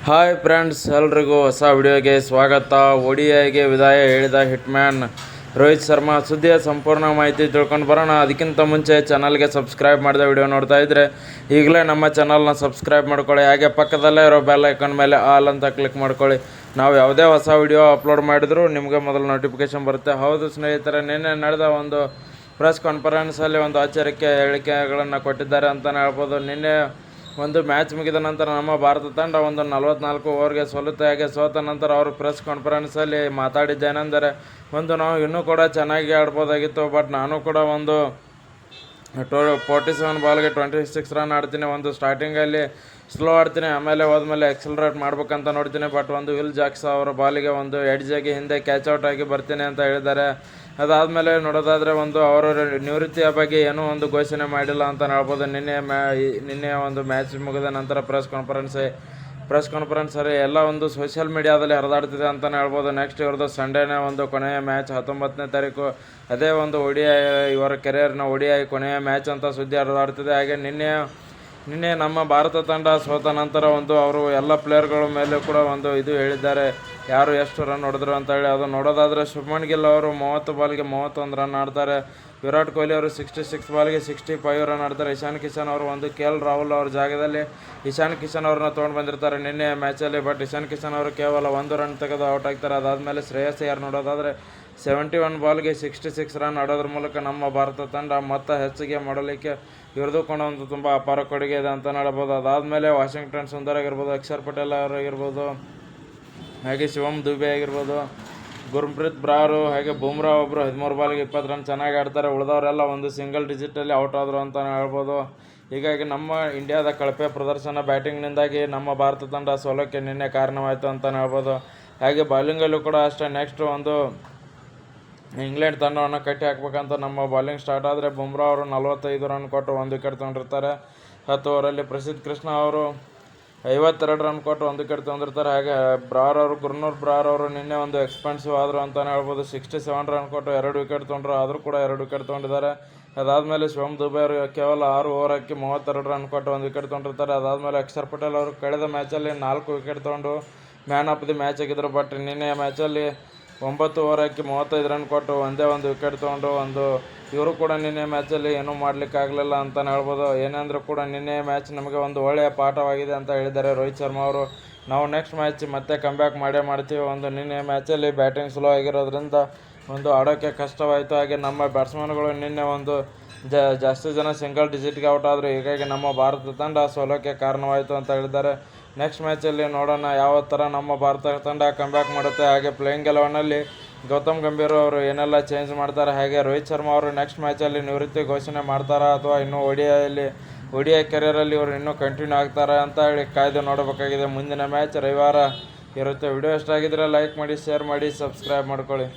Hi friends, ಎಲ್ರಿಗೂ ಹೊಸ ವಿಡಿಯೋಗೆ ಸ್ವಾಗತ. ಒಡಿಐಗೆ ವಿದಾಯ ಹೇಳಿದ ಹಿಟ್ಮ್ಯಾನ್ ರೋಹಿತ್ ಶರ್ಮಾ ಸುದ್ದಿಯ ಸಂಪೂರ್ಣ ಮಾಹಿತಿ ತಿಳ್ಕೊಂಡು ಬರೋಣ. ಅದಕ್ಕಿಂತ ಮುಂಚೆ ಚಾನಲ್ಗೆ ಸಬ್ಸ್ಕ್ರೈಬ್ ಮಾಡಿದ ವಿಡಿಯೋ ನೋಡ್ತಾ ಇದ್ದರೆ ಈಗಲೇ ನಮ್ಮ ಚಾನಲ್ನ ಸಬ್ಸ್ಕ್ರೈಬ್ ಮಾಡ್ಕೊಳ್ಳಿ. ಹಾಗೆ ಪಕ್ಕದಲ್ಲೇ ಇರೋ ಬೆಲ್ ಐಕಾನ್ ಮೇಲೆ ಆಲ್ ಅಂತ ಕ್ಲಿಕ್ ಮಾಡ್ಕೊಳ್ಳಿ. ನಾವು ಯಾವುದೇ ಹೊಸ ವಿಡಿಯೋ ಅಪ್ಲೋಡ್ ಮಾಡಿದರೂ ನಿಮಗೆ ಮೊದಲು ನೋಟಿಫಿಕೇಷನ್ ಬರುತ್ತೆ. ಹೌದು ಸ್ನೇಹಿತರೆ, ನಿನ್ನೆ ನಡೆದ ಒಂದು ಪ್ರೆಸ್ ಕಾನ್ಫರೆನ್ಸಲ್ಲಿ ಒಂದು ಎಚ್ಚರಿಕೆ ಹೇಳಿಕೆಗಳನ್ನು ಕೊಟ್ಟಿದ್ದಾರೆ ಅಂತಲೇ ಹೇಳ್ಬೋದು. ನಿನ್ನೆ ಒಂದು ಮ್ಯಾಚ್ ಮುಗಿದ ನಂತರ ನಮ್ಮ ಭಾರತ ತಂಡ ಒಂದು 44 ಓವರ್ಗೆ ಸೋಲುತ್ತೆ. ಹಾಗೆ ಸೋತ ನಂತರ ಅವರು ಪ್ರೆಸ್ ಕಾನ್ಫರೆನ್ಸಲ್ಲಿ ಮಾತಾಡಿದ್ದೇನೆಂದರೆ, ನಾವು ಇನ್ನೂ ಕೂಡ ಚೆನ್ನಾಗಿ ಆಡ್ಬೋದಾಗಿತ್ತು, ಬಟ್ ನಾನು ಕೂಡ ಒಂದು 47 ಬಾಲ್ಗೆ 26 ರನ್ ಆಡ್ತೀನಿ. ಒಂದು ಸ್ಟಾರ್ಟಿಂಗಲ್ಲಿ ಸ್ಲೋ ಆಡ್ತೀನಿ, ಆಮೇಲೆ ಹೋದ್ಮೇಲೆ ಎಕ್ಸಲ್ರೇಟ್ ಮಾಡ್ಬೇಕಂತ ನೋಡ್ತೀನಿ. ಬಟ್ ಒಂದು ವಿಲ್ ಜಾಕ್ಸ್ ಅವರ ಬಾಲಿಗೆ ಒಂದು ಎಡ್ಜಾಗಿ ಹಿಂದೆ ಕ್ಯಾಚ್ ಔಟ್ ಆಗಿ ಬರ್ತೀನಿ ಅಂತ ಹೇಳಿದ್ದಾರೆ. ಅದಾದಮೇಲೆ ನೋಡೋದಾದರೆ ಅವರ ನಿವೃತ್ತಿಯ ಬಗ್ಗೆ ಏನೂ ಒಂದು ಘೋಷಣೆ ಮಾಡಿಲ್ಲ ಅಂತ ಹೇಳ್ಬೋದು. ನಿನ್ನೆ ಒಂದು ಮ್ಯಾಚ್ ಮುಗಿದ ನಂತರ ಪ್ರೆಸ್ ಕಾನ್ಫರೆನ್ಸಲ್ಲಿ ಎಲ್ಲ ಒಂದು ಸೋಷಿಯಲ್ ಮೀಡಿಯಾದಲ್ಲಿ ಹರಿದಾಡ್ತಿದೆ ಅಂತಲೇ ಹೇಳ್ಬೋದು. ನೆಕ್ಸ್ಟ್ ಇವ್ರದ್ದು ಸಂಡೇನೇ ಒಂದು ಕೊನೆಯ ಮ್ಯಾಚ್ 19ನೇ ತಾರೀಕು. ಅದೇ ಒಂದು ಇವರ ಕೆರಿಯರ್ನ ಕೊನೆಯ ಮ್ಯಾಚ್ ಅಂತ ಸುದ್ದಿ ಹರಿದಾಡ್ತಿದೆ. ಹಾಗೆ ನಿನ್ನೆ ನಮ್ಮ ಭಾರತ ತಂಡ ಸೋತ ನಂತರ ಅವರು ಎಲ್ಲ ಪ್ಲೇಯರ್ಗಳ ಮೇಲೆ ಕೂಡ ಇದು ಹೇಳಿದ್ದಾರೆ, ಯಾರು ಎಷ್ಟು ರನ್ ಹೊಡೆದ್ರು ಅಂತ ಹೇಳಿ. ಅದು ನೋಡೋದಾದರೆ ಶುಭ್ಮನ್ ಗಿಲ್ ಅವರು 30 ಬಾಲ್ಗೆ 31 ರನ್ ಆಡ್ತಾರೆ. ವಿರಾಟ್ ಕೊಹ್ಲಿ ಅವರು 66 ಬಾಲ್ಗೆ 65 ರನ್ ಆಡ್ತಾರೆ. ಇಶಾನ್ ಕಿಶನ್ ಅವರು KL ರಾಹುಲ್ ಅವ್ರ ಜಾಗದಲ್ಲಿ ಇಶಾನ್ ಕಿಶನ್ ಅವ್ರನ್ನ ತೊಗೊಂಡು ಬಂದಿರ್ತಾರೆ ನಿನ್ನೆ ಮ್ಯಾಚಲ್ಲಿ. ಬಟ್ ಇಶಾನ್ ಕಿಶನ್ ಅವರು ಕೇವಲ 1 ರನ್ ತೆಗೆದು ಔಟ್ ಆಗ್ತಾರೆ. ಅದಾದಮೇಲೆ ಶ್ರೇಯಸ್ ಅಯ್ಯರ್ ನೋಡೋದಾದರೆ 71 ಬಾಲ್ಗೆ 66 ರನ್ ಆಡೋದ್ರ ಮೂಲಕ ನಮ್ಮ ಭಾರತ ತಂಡ ಮತ್ತೆ ಹೆಚ್ಚಿಗೆ ಮಾಡಲಿಕ್ಕೆ ಇವ್ರದ್ದು ಕೂಡ ತುಂಬ ಅಪಾರ ಕೊಡುಗೆ ಇದೆ ಅಂತ ಹೇಳ್ಬೋದು. ಅದಾದಮೇಲೆ ವಾಷಿಂಗ್ಟನ್ ಸುಂದರ್ ಆಗಿರ್ಬೋದು, ಅಕ್ಷರ್ ಪಟೇಲ್ ಅವರಾಗಿರ್ಬೋದು, ಹಾಗೆ ಶಿವಮ್ ದುಬೆ ಆಗಿರ್ಬೋದು, ಗುರ್ಪ್ರೀತ್ ಬ್ರಾರು, ಹಾಗೆ ಬುಮ್ರಾ ಒಬ್ಬರು 13 ಬಾಲ್ಗೆ 20 ರನ್ ಚೆನ್ನಾಗಿ ಆಡ್ತಾರೆ. ಉಳಿದವರೆಲ್ಲ ಸಿಂಗಲ್ ಡಿಜಿಟಲ್ಲಿ ಔಟ್ ಆದರು ಅಂತ ಹೇಳ್ಬೋದು. ಹೀಗಾಗಿ ನಮ್ಮ ಇಂಡಿಯಾದ ಕಳಪೆ ಪ್ರದರ್ಶನ ಬ್ಯಾಟಿಂಗ್ನಿಂದಾಗಿ ನಮ್ಮ ಭಾರತ ತಂಡ ಸೋಲೋಕ್ಕೆ ನಿನ್ನೆ ಕಾರಣವಾಯಿತು ಅಂತ ಹೇಳ್ಬೋದು. ಹಾಗೆ ಬಾಲಿಂಗಲ್ಲೂ ಕೂಡ ಅಷ್ಟೇ. ನೆಕ್ಸ್ಟ್ ಇಂಗ್ಲೆಂಡ್ ತಂಡವನ್ನು ಕಟ್ಟಿ ಹಾಕಬೇಕಂತ ನಮ್ಮ ಬಾಲಿಂಗ್ ಸ್ಟಾರ್ಟ್ ಆದರೆ ಬುಮ್ರಾ ಅವರು 45 ರನ್ ಕೊಟ್ಟು 1 ವಿಕೆಟ್ ತೊಗೊಂಡಿರ್ತಾರೆ 10 ಓವರಲ್ಲಿ. ಪ್ರಸಿದ್ಧ ಕೃಷ್ಣ ಅವರು 52 ರನ್ ಕೊಟ್ಟು 1 ವಿಕೆಟ್ ತೊಗೊಂಡಿರ್ತಾರೆ. ಹಾಗೆ ಗುರ್ನೂರ್ ಬ್ರಾರ್ ಅವರು ನಿನ್ನೆ ಎಕ್ಸ್ಪೆನ್ಸಿವ್ ಆದರು ಅಂತಲೇ ಹೇಳ್ಬೋದು. 67 ರನ್ ಕೊಟ್ಟು 2 ವಿಕೆಟ್ ತೊಗೊಂಡ್ರು, ಆದರೂ ಕೂಡ 2 ವಿಕೆಟ್ ತೊಗೊಂಡಿದ್ದಾರೆ. ಅದಾದಮೇಲೆ ಶಿವಮ್ ದುಬೆ ಅವರು ಕೇವಲ 6 ಓವರ್ ಹಾಕಿ 32 ರನ್ ಕೊಟ್ಟು 1 ವಿಕೆಟ್ ತೊಗೊಂಡಿರ್ತಾರೆ. ಅದಾದಮೇಲೆ ಅಕ್ಷರ್ ಪಟೇಲ್ ಅವರು ಕಳೆದ ಮ್ಯಾಚಲ್ಲಿ 4 ವಿಕೆಟ್ ತೊಗೊಂಡು ಮ್ಯಾನ್ ಆಫ್ ದಿ ಮ್ಯಾಚ್ ಆಗಿದ್ದರು. ಬಟ್ ನಿನ್ನೆ ಮ್ಯಾಚಲ್ಲಿ 9 ಓವರ್ ಹಾಕಿ 35 ರನ್ ಕೊಟ್ಟು ಒಂದೇ 1 ವಿಕೆಟ್ ತೊಗೊಂಡು ಇವರು ಕೂಡ ನಿನ್ನೆ ಮ್ಯಾಚಲ್ಲಿ ಏನೂ ಮಾಡಲಿಕ್ಕಾಗಲಿಲ್ಲ ಅಂತಲೇ ಹೇಳ್ಬೋದು. ಏನೆಂದರೂ ಕೂಡ ನಿನ್ನೆ ಮ್ಯಾಚ್ ನಮಗೆ ಒಳ್ಳೆಯ ಪಾಠವಾಗಿದೆ ಅಂತ ಹೇಳಿದ್ದಾರೆ ರೋಹಿತ್ ಶರ್ಮಾ ಅವರು. ನಾವು ನೆಕ್ಸ್ಟ್ ಮ್ಯಾಚ್ ಮತ್ತೆ ಕಮ್ಬ್ಯಾಕ್ ಮಾಡ್ತೀವಿ. ನಿನ್ನೆ ಮ್ಯಾಚಲ್ಲಿ ಬ್ಯಾಟಿಂಗ್ ಸ್ಲೋ ಆಗಿರೋದ್ರಿಂದ ಆಡೋಕ್ಕೆ ಕಷ್ಟವಾಯಿತು. ಹಾಗೆ ನಮ್ಮ ಬ್ಯಾಟ್ಸ್ಮನ್ಗಳು ನಿನ್ನೆ ಜಾಸ್ತಿ ಜನ ಸಿಂಗಲ್ ಡಿಜಿಟ್ಗೆ ಔಟ್ ಆದರು. ಹೀಗಾಗಿ ನಮ್ಮ ಭಾರತ ತಂಡ ಸೋಲೋಕ್ಕೆ ಕಾರಣವಾಯಿತು ಅಂತ ಹೇಳಿದ್ದಾರೆ. ನೆಕ್ಸ್ಟ್ ಮ್ಯಾಚಲ್ಲಿ ನೋಡೋಣ ಯಾವ ಥರ ನಮ್ಮ ಭಾರತ ತಂಡ ಕಮ್ಬ್ಯಾಕ್ ಮಾಡುತ್ತೆ. ಹಾಗೆ ಪ್ಲೇಯಿಂಗ್ 11ನಲ್ಲಿ ಗೌತಮ್ ಗಂಭೀರ್ ಅವರು ಏನೆಲ್ಲ ಚೇಂಜ್ ಮಾಡ್ತಾರೆ, ಹಾಗೆ ರೋಹಿತ್ ಶರ್ಮಾ ಅವರು ನೆಕ್ಸ್ಟ್ ಮ್ಯಾಚಲ್ಲಿ ನಿವೃತ್ತಿ ಘೋಷಣೆ ಮಾಡ್ತಾರಾ ಅಥವಾ ಇನ್ನೂ ODI ಕೆರಿಯರಲ್ಲಿ ಇವರು ಇನ್ನೂ ಕಂಟಿನ್ಯೂ ಆಗ್ತಾರೆ ಅಂತ ಹೇಳಿ ಕಾಯ್ದು ನೋಡಬೇಕಾಗಿದೆ. ಮುಂದಿನ ಮ್ಯಾಚ್ ರವಿವಾರ ಇರುತ್ತೆ. ವಿಡಿಯೋ ಇಷ್ಟ ಆಗಿದ್ರೆ ಲೈಕ್ ಮಾಡಿ, ಶೇರ್ ಮಾಡಿ, ಸಬ್ಸ್ಕ್ರೈಬ್ ಮಾಡ್ಕೊಳ್ಳಿ.